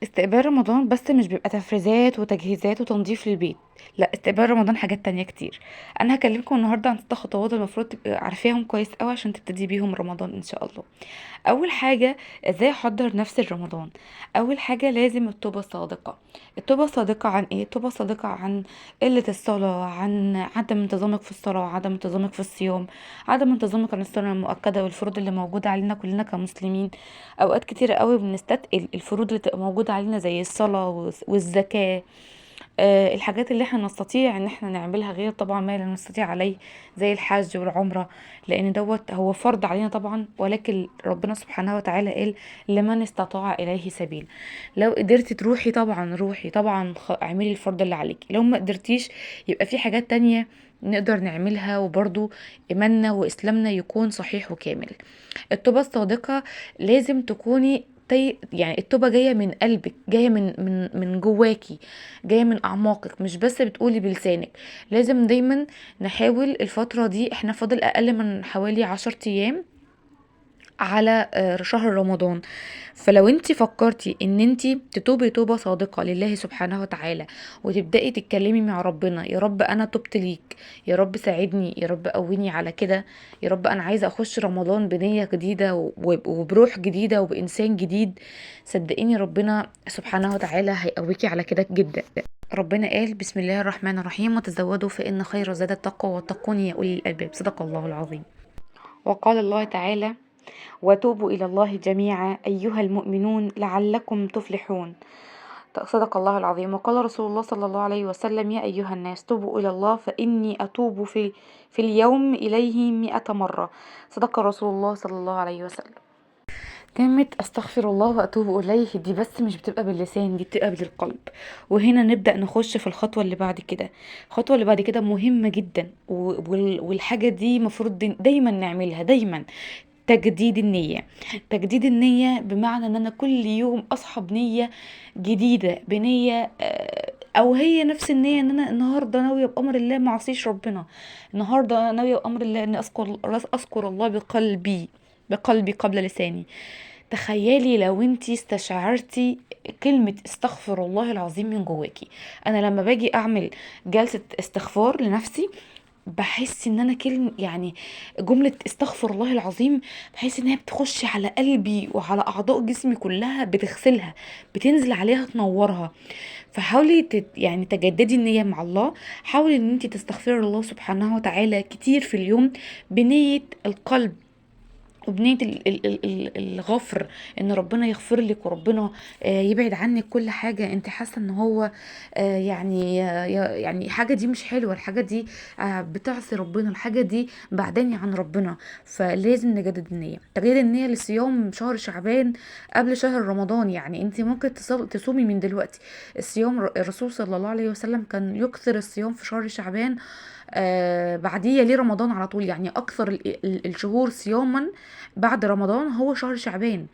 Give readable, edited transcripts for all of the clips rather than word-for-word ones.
استقبال رمضان بس مش بيبقى تفريزات وتجهيزات وتنظيف للبيت. لا، استقبال رمضان حاجات تانية كتير. انا هكلمكم النهارده عن 6 خطوات المفروض تبقى عارفاهم كويس قوي عشان تبتدي بيهم رمضان ان شاء الله. اول حاجه، ازاي احضر نفسي لرمضان. اول حاجه لازم التوبه الصادقه. التوبه الصادقه عن ايه؟ التوبه الصادقه عن قله الصلاه، عن عدم انتظامك في الصلاه، عدم انتظامك في الصيام، عدم انتظامك عن السنه المؤكده والفروض اللي موجوده علينا كلنا كمسلمين. اوقات كتيره قوي بنستثقل الفروض اللي تبقى موجوده علينا زي الصلاه والزكاه. الحاجات اللي احنا نستطيع ان احنا نعملها، غير طبعا ما لا نستطيع عليه، زي الحج والعمرة، لان دوت هو فرض علينا طبعا، ولكن ربنا سبحانه وتعالى قال لمن استطاع اليه سبيل. لو قدرتي تروحي طبعا روحي، طبعا اعملي الفرض اللي عليك. لو ما قدرتيش يبقى في حاجات تانية نقدر نعملها، وبرضو ايماننا واسلامنا يكون صحيح وكامل. التوبة الصادقة لازم تكوني يعني التوبة جاية من قلبك، جاية من جواكي، جاية من أعماقك، مش بس بتقولي بلسانك. لازم دايما نحاول الفترة دي، احنا فاضل أقل من حوالي 10 أيام على شهر رمضان. فلو انت فكرتي ان انت تتوبي توبة صادقة لله سبحانه وتعالى، وتبدأي تتكلمي مع ربنا: يا رب انا تبت ليك، يا رب ساعدني، يا رب قويني على كده، يا رب انا عايزة اخش رمضان بنية جديدة وبروح جديدة وبإنسان جديد. صدقيني ربنا سبحانه وتعالى هيقويكي على كده جدا. ربنا قال: بسم الله الرحمن الرحيم، وتزودوا فإن خير زاد التقوى واتقون يا أولي الألباب. صدق الله العظيم. وقال الله تعالى: وتوبوا إلى الله جميعا أيها المؤمنون لعلكم تفلحون. صدق الله العظيم. وقال رسول الله صلى الله عليه وسلم: يا أيها الناس توبوا إلى الله فإني أتوب في اليوم إليه 100 مرة. صدق رسول الله صلى الله عليه وسلم. كلمة استغفر الله واتوب اليه دي بس مش بتبقى باللسان، دي بتبقى بالقلب. وهنا نبدأ نخش في الخطوة اللي بعد كده. الخطوة اللي بعد كده مهمة جدا، والحاجة دي مفروض دايما نعملها دايما: تجديد النية. تجديد النية بمعنى ان انا كل يوم اصحى بنية جديدة، بنية او هي نفس النية ان انا النهاردة ناوية بأمر الله ما اعصيش ربنا. النهاردة ناوية بأمر الله ان اذكر الله بقلبي قبل لساني. تخيلي لو انتي استشعرتي كلمة استغفر الله العظيم من جواكي. انا لما باجي اعمل جلسة استغفار لنفسي، بحس ان انا يعني جملة استغفر الله العظيم، بحس ان هي بتخش على قلبي وعلى اعضاء جسمي كلها، بتغسلها، بتنزل عليها تنورها. فحاولي يعني تجددي النية مع الله. حاولي ان انت تستغفري الله سبحانه وتعالى كتير في اليوم، بنية القلب وبنية الغفر، ان ربنا يغفر لك، وربنا يبعد عنك كل حاجة انت حاسة ان هو يعني حاجة دي مش حلوة، الحاجة دي بتعصي ربنا، الحاجة دي بعداني عن ربنا. فلازم نجدد النية. تجديد النية لصيام شهر شعبان قبل شهر رمضان. يعني انت ممكن تصومي من دلوقتي. الصيام، الرسول صلى الله عليه وسلم كان يكثر الصيام في شهر شعبان، بعديه يليه رمضان على طول. يعني اكثر الشهور صياما بعد رمضان هو شهر شعبان.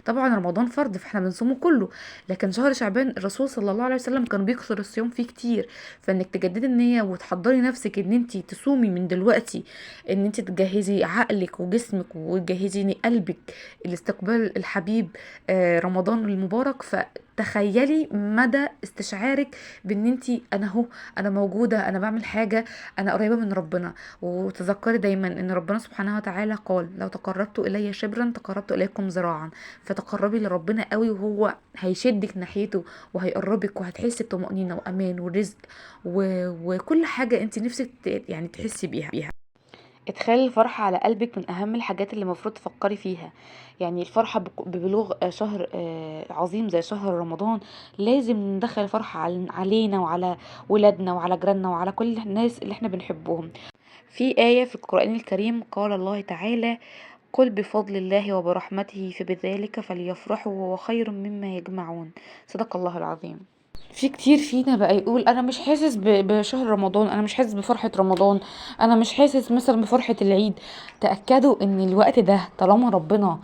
طبعا رمضان فرض فاحنا بنصومه كله، لكن شهر شعبان الرسول صلى الله عليه وسلم كان بيكثر الصيام فيه كتير. فانك تجددي النية وتحضري نفسك ان انت تصومي من دلوقتي، ان انت تجهزي عقلك وجسمك وتجهزي قلبك لاستقبال الحبيب رمضان المبارك. فتخيلي مدى استشعارك بان انت انا اهو، انا موجودة، انا بعمل حاجة، انا قريبة من ربنا. وتذكري دايما ان ربنا سبحانه وتعالى قال: لو تقربت الي شبرا تقربت اليكم ذراعا. فتقربي لربنا قوي وهو هيشدك ناحيته، وهيقربك، وهتحسي بطمأنينة وامان ورزق وكل حاجة انت نفسك يعني تحسي بيها. ادخال الفرحة على قلبك من اهم الحاجات اللي المفروض تفكري فيها. يعني الفرحة ببلوغ شهر عظيم زي شهر رمضان، لازم ندخل الفرحة علينا وعلى ولادنا وعلى جيراننا وعلى كل الناس اللي احنا بنحبهم. في آية في القرآن الكريم قال الله تعالى: قل بفضل الله وبرحمته فبذلك فليفرحوا وهو خير مما يجمعون. صدق الله العظيم. في كتير فينا بقى يقول انا مش حاسس بشهر رمضان، انا مش حاسس بفرحة رمضان، انا مش حاسس مثلا بفرحة العيد. تأكدوا ان الوقت ده طالما ربنا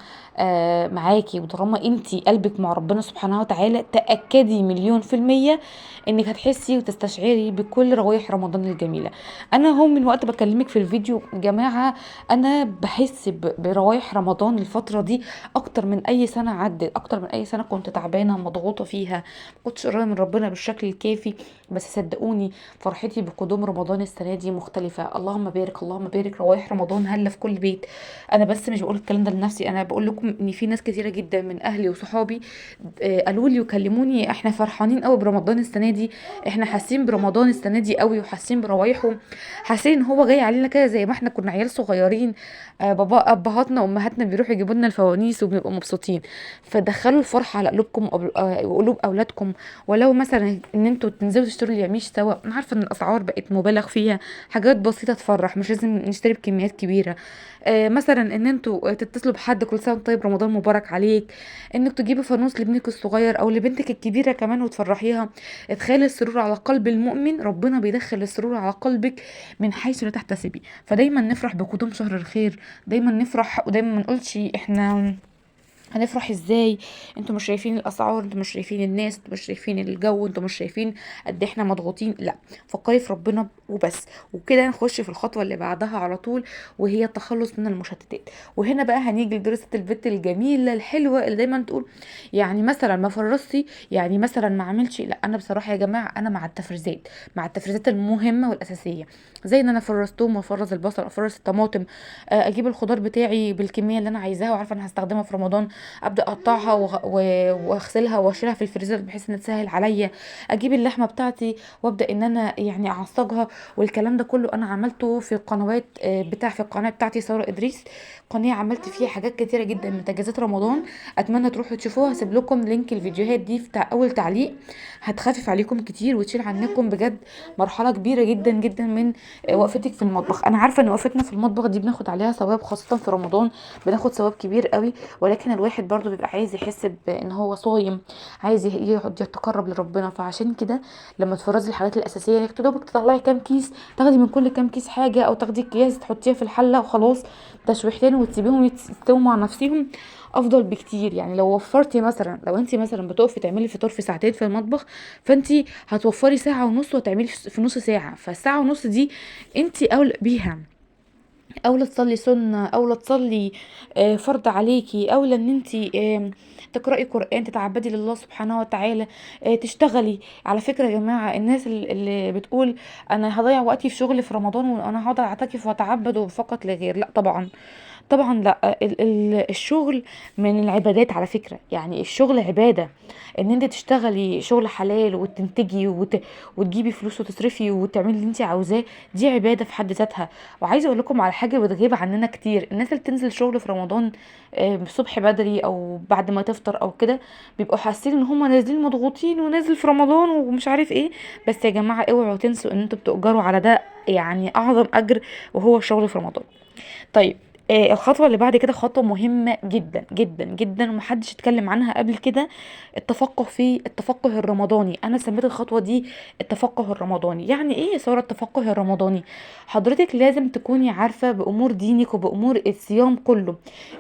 معاكي، وطالما انتي قلبك مع ربنا سبحانه وتعالى، تأكدي مليون في المية انك هتحسي وتستشعري بكل روايح رمضان الجميلة. انا هو من وقت بكلمك في الفيديو يا جماعة، انا بحس بروايح رمضان الفترة دي اكتر من اي سنة عدت، اكتر من اي سنة كنت تعبانة مضغوطة فيها، كنتش قريبة من ربنا بالشكل الكافي. بس صدقوني فرحتي بقدوم رمضان السنة دي مختلفة. اللهم بارك اللهم بارك، روايح رمضان هلة في كل بيت. انا بس مش بقول الكلام ده لنفسي، انا بقول لكم ان في ناس كتيرة جدا من اهلي وصحابي قالوا لي وكلموني احنا فرحانين قوي برمضان السنة دي، احنا حاسين برمضان السنة دي قوي، وحاسين بروايحه، حاسين ان هو جاي علينا كده زي ما احنا كنا عيال صغيرين. بابا ابهاتنا وامهاتنا بيروحوا يجيبوا لنا الفوانيس وبنبقى مبسوطين. فدخلوا الفرحة على قلوبكم وقلوب اولادكم. ولو مثلا ان انتوا تنزلوا تشتروا اليميش سوا، انا عارفه ان الاسعار بقت مبالغ فيها، حاجات بسيطه تفرح، مش لازم نشتري بكميات كبيره. مثلا ان انتوا تتصلوا بحد كل سنه وأنت طيب رمضان مبارك عليك، انك تجيبوا فانوس لابنك الصغير او لبنتك الكبيره كمان وتفرحيها. ادخال السرور على قلب المؤمن، ربنا بيدخل السرور على قلبك من حيث لا تحتسبي. فدايما نفرح بقدوم شهر الخير، دايما نفرح، ودايما ما نقولش احنا هنفرح ازاي، انتوا مش شايفين الاسعار، انتوا مش شايفين الناس، انتوا مش شايفين الجو، انتوا مش شايفين قد احنا مضغوطين. لا، فكري في ربنا وبس. وكده نخش في الخطوه اللي بعدها على طول، وهي التخلص من المشتتات. وهنا بقى هنيجي لدراسه البت الجميله الحلوه اللي دايما تقول يعني مثلا ما فرستي، يعني مثلا ما عملش. لا، انا بصراحه يا جماعه انا مع التفريزات، مع التفريزات المهمه والاساسيه، زي ان انا فرستهم وافرز البصل، افرز الطماطم، اجيب الخضار بتاعي بالكميه اللي انا عايزاها وعارفه انا هستخدمها في رمضان، ابدا اقطعها واغسلها واشيلها في الفريزر بحيث ان تسهل عليا. اجيب اللحمه بتاعتي وابدا ان انا يعني اعصجها. والكلام ده كله انا عملته في القنوات في القناه بتاعتي ساره ادريس، قناه عملت فيها حاجات كتيره جدا من تجهيزات رمضان. اتمنى تروحوا تشوفوها، هسيب لكم لينك الفيديوهات دي في اول تعليق، هتخفف عليكم كتير وتشيل عنكم بجد مرحله كبيره جدا جدا من وقفتك في المطبخ. انا عارفه ان وقفتنا في المطبخ دي بناخد عليها ثواب، خاصه في رمضان بناخد ثواب كبير قوي، ولكن الواحد برضو بيبقى عايز يحس بان هو صايم، عايز يقعد يتقرب لربنا. فعشان كده لما تفرزي الحاجات الاساسيه، انك تدوبك تطلعي كام كيس، تاخدي من كل كام كيس حاجه، او تاخدي اكياس تحطيها في الحله وخلاص تشويحتين وتسيبيهم يستووا مع نفسهم، افضل بكتير. يعني لو وفرتي مثلا، لو انت مثلا بتقفي تعملي فطار في ساعتين في المطبخ، فانت هتوفري ساعه ونص وتعملي في نص ساعه. فالساعه ونص دي انت اولى بيها، اولى تصلي سنه، اولى تصلي فرض عليكي، اولى ان انتي تقرأي قرآن، تتعبدي لله سبحانه وتعالى، تشتغلي. على فكرة يا جماعة، الناس اللي بتقول انا هضيع وقتي في شغل في رمضان وانا هقعد اعتكف واتعبد فقط لغير، لا طبعا، طبعا لا. الشغل من العبادات على فكرة، يعني الشغل عبادة. ان انت تشتغلي شغل حلال وتنتجي وتجيبي فلوس وتصرفي وتعملي اللي انت عاوزاه، دي عبادة في حد ذاتها. وعايزة اقول لكم على حاجة بتغيب عننا كتير، الناس اللي بتنزل شغل في رمضان الصبح بدري او بعد ما تفطر او كده، بيبقوا حاسين ان هم نازلين مضغوطين ونازل في رمضان ومش عارف ايه. بس يا جماعة اوعوا تنسوا ان انتوا بتؤجروا على ده، يعني اعظم اجر، وهو الشغل في رمضان. طيب، الخطوة اللي بعد كده خطوة مهمة جدا جدا جدا ومحدش اتكلم عنها قبل كده، التفقه الرمضاني. انا سميت الخطوة دي التفقه الرمضاني. يعني ايه يا سارة التفقه الرمضاني؟ حضرتك لازم تكوني عارفة بامور دينك وبامور الصيام كله،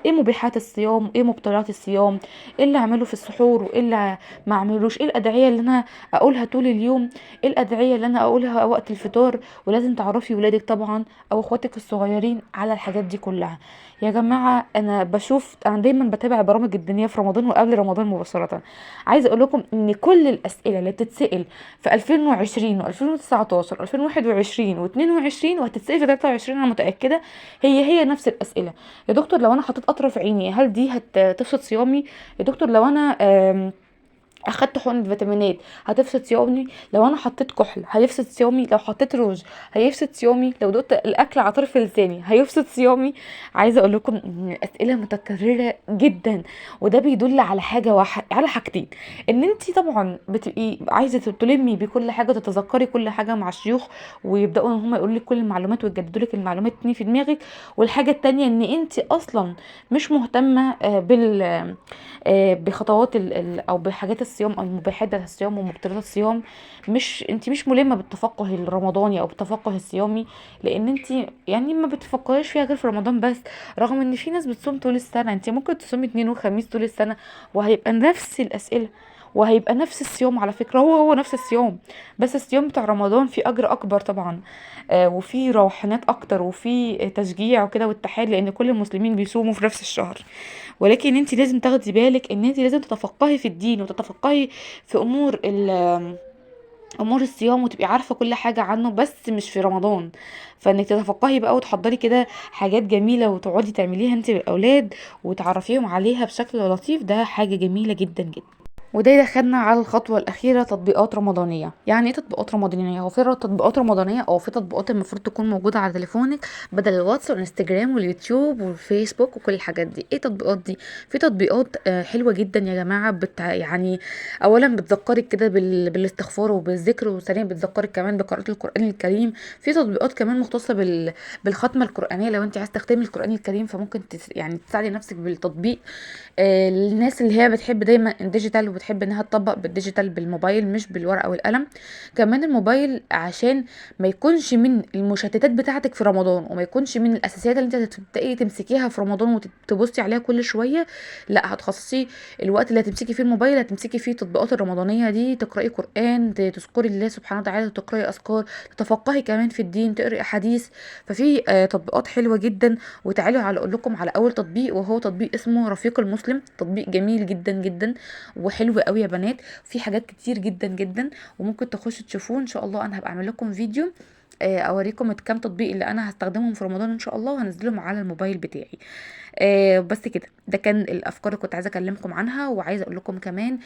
ايه مبيحات الصيام، ايه مبطلات الصيام، ايه اللي اعمله في السحور وايه اللي ما اعملوش، ايه الادعية اللي انا اقولها طول اليوم، ايه الادعية اللي انا اقولها وقت الفطار. ولازم تعرفي ولادك طبعا او اخواتك الصغيرين على الحاجات دي كلها. يا جماعه انا دايما بتابع برامج الدينيه في رمضان وقبل رمضان مباشره. عايزه اقول لكم ان كل الاسئله اللي بتتسال في 2020 و2019 2021 و22 وهتتسال في 23 انا متاكده، هي نفس الاسئله. يا دكتور لو انا حطيت قطره في عيني هل دي هتفسد صيامي؟ يا دكتور لو انا اخدت حقن فيتامينات هتفسد صيامي؟ لو انا حطيت كحل هيفسد صيامي؟ لو حطيت روج هيفسد صيامي؟ لو دقت الاكل على طرف لساني هيفسد صيامي؟ عايزه اقول لكم ان الاسئله متكرره جدا، وده بيدل على على حاجتين. ان انت طبعا بتبقي عايزه تلمي بكل حاجه، تتذكري كل حاجه مع الشيوخ ويبداوا ان هم يقولوا لك كل المعلومات ويجددوا لك المعلومات تاني في دماغك. والحاجه التانيه ان انت اصلا مش مهتمه بخطوات او بحاجات الصيام او المباحات بتاعت الصيام ومبطلات الصيام، مش انت مش ملمه بالتفقه الرمضاني او بالتفقه الصيامي، لان انت يعني ما بتفكريش فيها غير في رمضان بس. رغم ان في ناس بتصوم طول السنه، انت ممكن تصومي اثنين وخميس طول السنه وهيبقى نفس الاسئله وهيبقى نفس الصيام. على فكره هو نفس الصيام، بس الصيام بتاع رمضان فيه اجر اكبر طبعا، وفي روحانات اكتر وفي تشجيع وكده واتحاد، لان كل المسلمين بيصوموا في نفس الشهر. ولكن انت لازم تاخدي بالك ان انت لازم تتفقهي في الدين وتتفقهي في امور الصيام، وتبقي عارفه كل حاجه عنه، بس مش في رمضان. فانك تتفقهي بقى وتحضري كده حاجات جميله وتقعدي تعمليها انت والاولاد وتعرفيهم عليها بشكل لطيف، ده حاجه جميله جدا جدا. وده يدخلنا على الخطوة الأخيرة، تطبيقات رمضانية. يعني ايه تطبيقات رمضانية؟ هو في تطبيقات رمضانية أو في تطبيقات المفروض تكون موجودة على تليفونك بدل الواتس والانستجرام واليوتيوب والفيسبوك وكل الحاجات دي. ايه التطبيقات دي؟ في تطبيقات حلوة جدا يا جماعة، يعني أولا بتذكرك كده بالاستغفار وبالذكر، وثانيا بتذكرك كمان بقراءة القرآن الكريم. في تطبيقات كمان مختصة بالختمة القرآنية، لو انت عايز تختمي القرآن الكريم فممكن يعني تساعدي نفسك بالتطبيق. الناس اللي هي بتحب دايما الديجيتال وبتحب انها تطبق بالديجيتال بالموبايل مش بالورقه والقلم. كمان الموبايل عشان ما يكونش من المشتتات بتاعتك في رمضان، وما يكونش من الاساسيات اللي انت تبداي تمسكيها في رمضان وتبصي عليها كل شويه. لا، هتخصصي الوقت اللي هتمسكي فيه الموبايل هتمسكي فيه التطبيقات الرمضانيه دي، تقراي قران، تذكري الله سبحانه وتعالى، تقراي اذكار، تتفقهي كمان في الدين، تقري احاديث. ففي تطبيقات حلوه جدا. وتعالوا على اقول لكم على اول تطبيق، وهو تطبيق اسمه رفيق المسلم. تطبيق جميل جدا جدا وحلو قوي يا بنات، في حاجات كتير جدا جدا، وممكن تخشوا تشوفوه ان شاء الله. انا هبقى اعمل لكم فيديو اوريكم الكام تطبيق اللي انا هستخدمهم في رمضان ان شاء الله، وهنزلهم على الموبايل بتاعي. بس كده، ده كان الافكار اللي كنت عايزه اكلمكم عنها. وعايزه اقول لكم كمان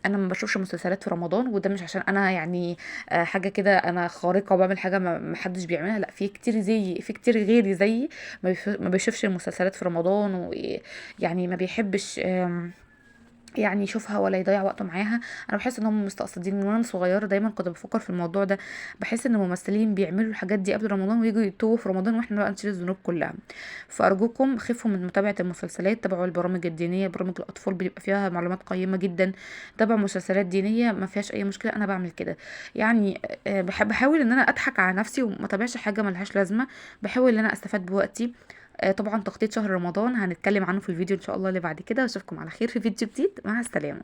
انا ما بشوفش مسلسلات في رمضان، وده مش عشان انا يعني حاجه كده انا خارقه وبعمل حاجه ما حدش بيعملها، لا، في كتير غيري زيي ما بيشوفش المسلسلات في رمضان، ويعني ما بيحبش يعني يشوفها ولا يضيع وقته معاها. انا بحس ان هم مستقصدين. من وانا صغيره دايما كنت بفكر في الموضوع ده، بحس ان الممثلين بيعملوا الحاجات دي قبل رمضان ويجوا يتوه في رمضان واحنا بقى نشيل الذنوب كلها. فارجوكم خفوا من متابعه المسلسلات، تابعوا البرامج الدينيه، برامج الاطفال بيبقى فيها معلومات قيمه جدا. تابعوا مسلسلات دينيه ما فيهاش اي مشكله، انا بعمل كده. يعني بحاول ان انا اضحك على نفسي وما اتابعش حاجه ملهاش لازمه. بحاول ان انا استفاد بوقتي. طبعا تخطيط شهر رمضان هنتكلم عنه في الفيديو ان شاء الله اللي بعد كده. اشوفكم على خير في فيديو جديد، مع السلامه.